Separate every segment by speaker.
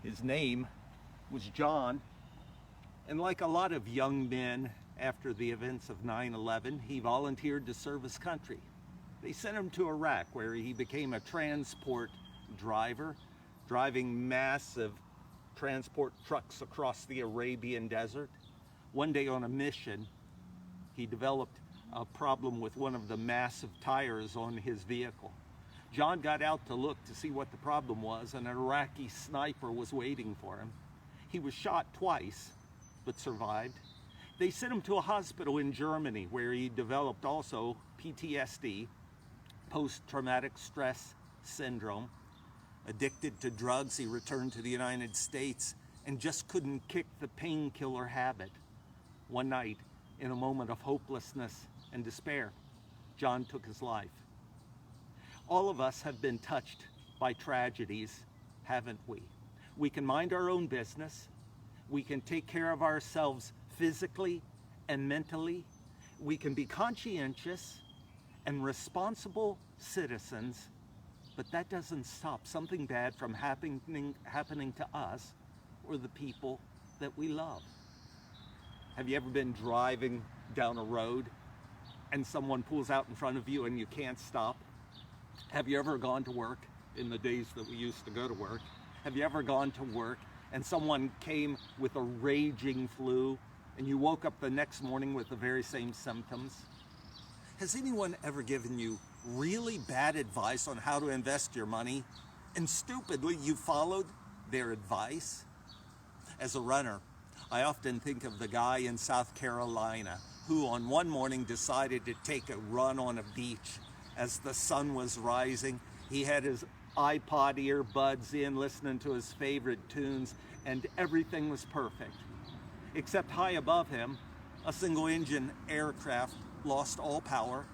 Speaker 1: His name was John, and like a lot of young men after the events of 9/11, he volunteered to serve his country. They sent him to Iraq, where he became a transport driver, driving massive transport trucks across the Arabian desert. One day on a mission, he developed a problem with one of the massive tires on his vehicle. John got out to look to see what the problem was, and an Iraqi sniper was waiting for him. He was shot twice, but survived. They sent him to a hospital in Germany, where he developed also PTSD, post-traumatic stress syndrome. Addicted to drugs, he returned to the United States and just couldn't kick the painkiller habit. One night, in a moment of hopelessness and despair, John took his life. All of us have been touched by tragedies, haven't we? We can mind our own business. We can take care of ourselves physically and mentally. We can be conscientious and responsible citizens, but that doesn't stop something bad from happening to us or the people that we love. Have you ever been driving down a road and someone pulls out in front of you and you can't stop? Have you ever gone to work in the days that we used to go to work? Have you ever gone to work and someone came with a raging flu and you woke up the next morning with the very same symptoms? Has anyone ever given you really bad advice on how to invest your money and stupidly you followed their advice? As a runner, I often think of the guy in South Carolina who on one morning decided to take a run on a beach. As the sun was rising, he had his iPod earbuds in, listening to his favorite tunes, and everything was perfect. Except high above him, a single-engine aircraft lost all power.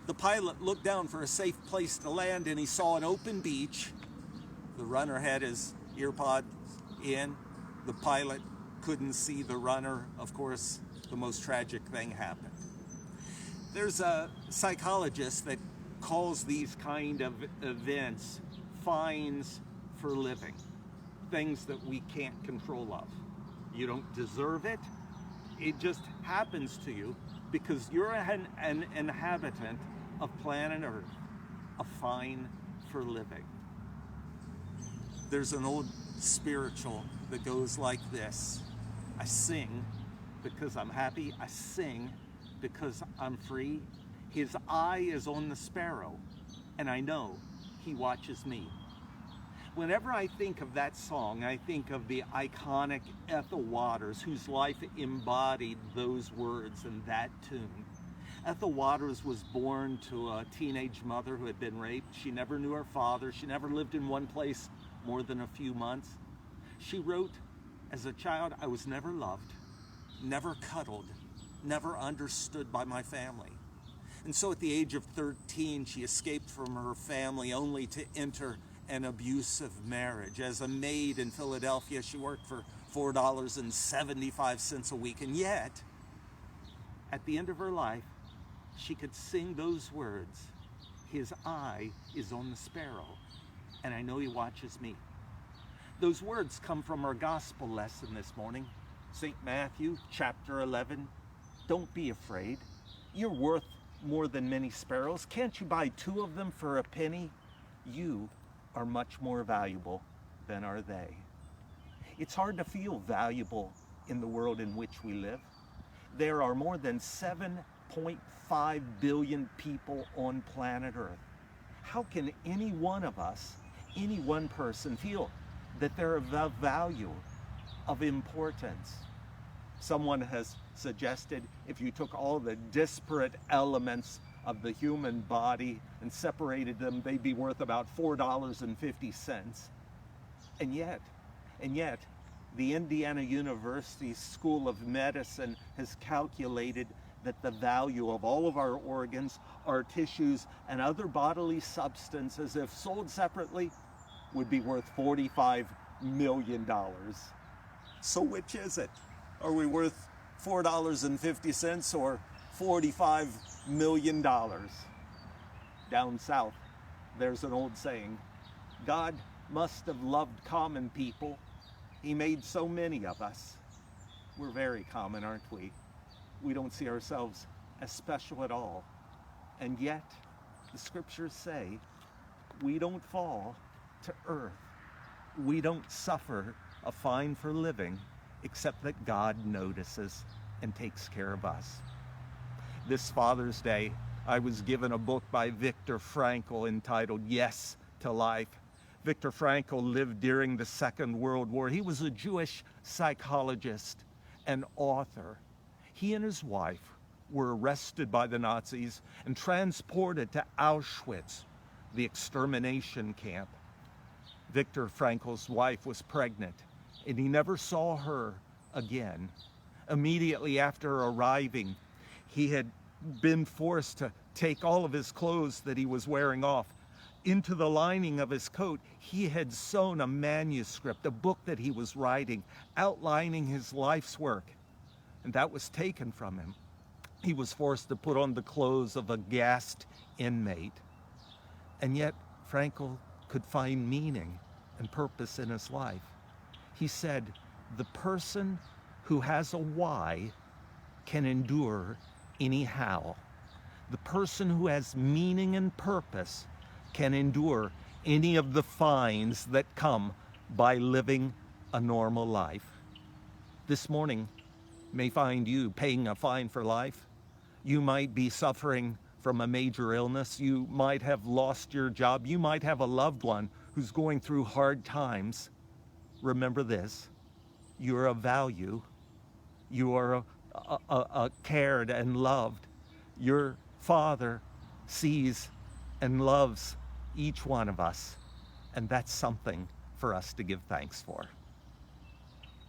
Speaker 1: The pilot looked down for a safe place to land, and he saw an open beach. The runner had his earpods in. The pilot couldn't see the runner. Of course, the most tragic thing happened. There's a psychologist that calls these kind of events fines for living, things that we can't control of. You don't deserve it. It just happens to you because you're an inhabitant of planet Earth, a fine for living. There's an old spiritual that goes like this: I sing because I'm happy. I sing because I'm free. His eye is on the sparrow, and I know he watches me. Whenever I think of that song, I think of the iconic Ethel Waters, whose life embodied those words and that tune. Ethel Waters was born to a teenage mother who had been raped. She never knew her father. She never lived in one place more than a few months. She wrote, as a child, I was never loved, never cuddled, never understood by my family. And so at the age of 13, she escaped from her family only to enter an abusive marriage. As a maid in Philadelphia, she worked for $4.75 a week. And yet, at the end of her life, she could sing those words: his eye is on the sparrow, and I know he watches me. Those words come from our gospel lesson this morning, St. Matthew, chapter 11. Don't be afraid. You're worth more than many sparrows. Can't you buy 2 of them for a penny? You are much more valuable than are they. It's hard to feel valuable in the world in which we live. There are more than 7.5 billion people on planet Earth. How can any one of us, any one person, feel that they're of value, of importance? Someone has suggested if you took all the disparate elements of the human body and separated them, they'd be worth about $4.50. And yet, the Indiana University School of Medicine has calculated that the value of all of our organs, our tissues, and other bodily substances, if sold separately, would be worth $45 million. So which is it? Are we worth $4.50 or $45 million? Down south, there's an old saying: God must have loved common people He made so many of us. We're very common, aren't we? We don't see ourselves as special at all. And yet, the scriptures say, we don't fall to earth. We don't suffer a fine for living, except that God notices and takes care of us. This Father's Day, I was given a book by Viktor Frankl entitled Yes to Life. Viktor Frankl lived during the Second World War. He was a Jewish psychologist and author. He and his wife were arrested by the Nazis and transported to Auschwitz, the extermination camp. Viktor Frankl's wife was pregnant, and he never saw her again. Immediately after arriving, he had been forced to take all of his clothes that he was wearing off. Into the lining of his coat, he had sewn a manuscript, a book that he was writing, outlining his life's work, and that was taken from him. He was forced to put on the clothes of a gassed inmate. And yet, Frankl could find meaning and purpose in his life. He said, the person who has a why can endure anyhow. The person who has meaning and purpose can endure any of the fines that come by living a normal life. This morning may find you paying a fine for life. You might be suffering from a major illness. You might have lost your job. You might have a loved one who's going through hard times. Remember this, you're of value. You are cared and loved. Your Father sees and loves each one of us, and that's something for us to give thanks for.